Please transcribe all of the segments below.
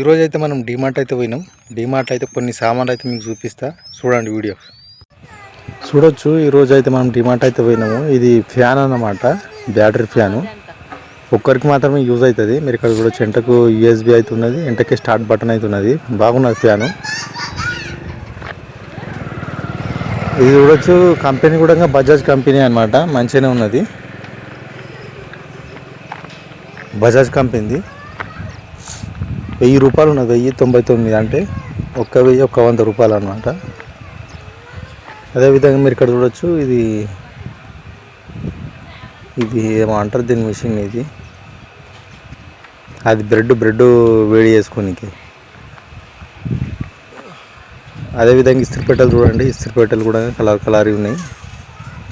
ఈరోజు అయితే మనం డిమార్ట్ అయితే పోయినాం. డిమార్ట్లో అయితే కొన్ని సామాన్లు అయితే మీకు చూపిస్తా, చూడండి వీడియో. చూడొచ్చు, ఈరోజు అయితే మనం డిమార్ట్ అయితే పోయినాము. ఇది ఫ్యాన్ అన్నమాట, బ్యాటరీ ఫ్యాను. ఒక్కరికి మాత్రమే యూజ్ అవుతుంది. మీరు ఇక్కడ చూడొచ్చు, ఎంటకు యూఎస్బి అయితే ఉన్నది, ఎంటకి స్టార్ట్ బటన్ అయితే ఉన్నది. బాగున్నది ఫ్యాను. ఇది చూడొచ్చు, కంపెనీ కూడా బజాజ్ కంపెనీ అన్నమాట, మంచిగానే ఉన్నది. బజాజ్ కంపెనీది 1000 రూపాయలు ఉన్నది, 1099, అంటే 1,100 రూపాయలు అనమాట. అదేవిధంగా మీరు ఇక్కడ చూడొచ్చు, ఇది ఏమో అంటారు దీని మిషన్, అది బ్రెడ్ వేడి చేసుకోనికి. అదేవిధంగా ఇస్త్రీపెట్టెలు చూడండి, ఇస్త్రీపెట్టెలు కూడా కలర్ ఉన్నాయి.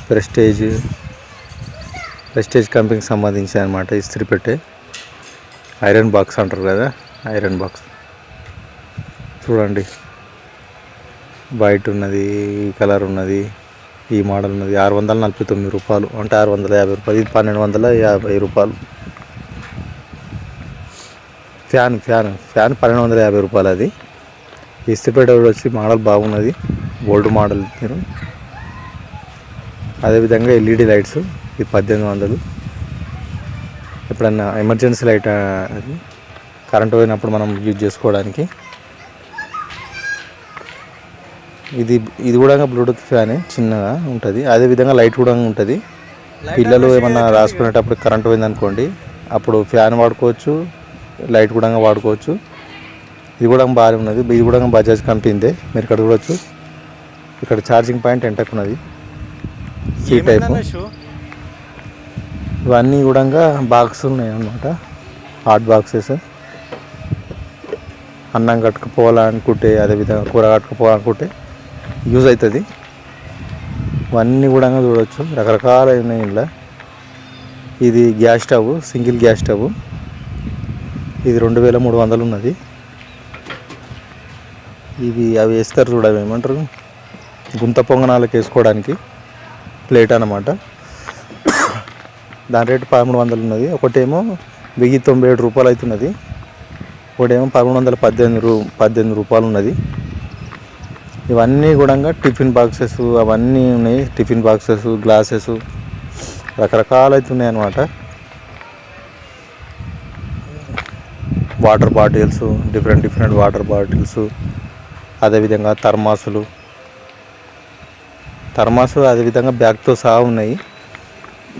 ప్రెస్టేజ్ కంపెనీకి సంబంధించి అనమాట ఇస్త్రీపెట్టె. ఐరన్ బాక్స్ అంటారు కదా, ఐరన్ బాక్స్ చూడండి. వైట్ ఉన్నది, ఈ కలర్ ఉన్నది, ఈ మోడల్ ఉన్నది. 649 రూపాయలు, అంటే 650 రూపాయలు. ఇది 1250 రూపాయలు. ఫ్యాన్ 1250 రూపాయలు. అది ఇస్త్రీపేట వచ్చి మోడల్ బాగున్నది, ఓల్డ్ మోడల్. అదేవిధంగా ఎల్ఈడి లైట్స్, ఇది 1800. ఎప్పుడన్నా ఎమర్జెన్సీ లైట్, అది కరెంటు పోయినప్పుడు మనం యూజ్ చేసుకోవడానికి. ఇది కూడా బ్లూటూత్ ఫ్యానే, చిన్నగా ఉంటుంది. అదేవిధంగా లైట్ కూడా ఉంటుంది. పిల్లలు ఏమన్నా రాసుకునేటప్పుడు కరెంటు పోయిందనుకోండి, అప్పుడు ఫ్యాన్ వాడుకోవచ్చు, లైట్ కూడా వాడుకోవచ్చు. ఇది కూడా బాగానే ఉన్నది. ఇది కూడా బజాజ్ కంపెనీదే. మీరు ఇక్కడ చూడవచ్చు, ఇక్కడ ఛార్జింగ్ పాయింట్ ఎంటకు ఉన్నది, సీ టైప్. ఇవన్నీ కూడా బాక్స్ ఉన్నాయి అన్నమాట, హాట్ బాక్సెస్. అన్నం కట్టుకుపోవాలనుకుంటే, అదేవిధంగా కూర కట్టుకుపోవాలనుకుంటే యూజ్ అవుతుంది. ఇవన్నీ కూడా చూడవచ్చు, రకరకాలు ఉన్నాయి ఇంట్లో. ఇది gas stove, single gas stove. ఇది 2300 ఉన్నది. అవి వేస్తారు చూడవి, ఏమంటారు, గుంత పొంగనాలకు వేసుకోవడానికి ప్లేట్ అన్నమాట. దాని రేటు 1300 ఉన్నది. ఒకటేమో 1097 రూపాయలు అవుతున్నది, ఒకటేమో 1118 రూపాయలు ఉన్నది. ఇవన్నీ కూడా టిఫిన్ బాక్సెస్ అవన్నీ ఉన్నాయి. టిఫిన్ బాక్సెస్, గ్లాసెస్ రకరకాలు అవుతున్నాయి అన్నమాట. Water bottles, different water bottles. అదేవిధంగా థర్మాసు, అదేవిధంగా బ్యాగ్తో సహా ఉన్నాయి.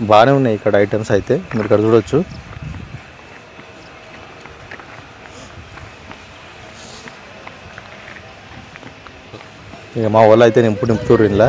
బాగానే ఉన్నాయి ఇక్కడ ఐటమ్స్ అయితే, మీరు ఇక్కడ చూడొచ్చు. ఇక మా వాళ్ళు అయితే నింపుతుర్రు ఇలా.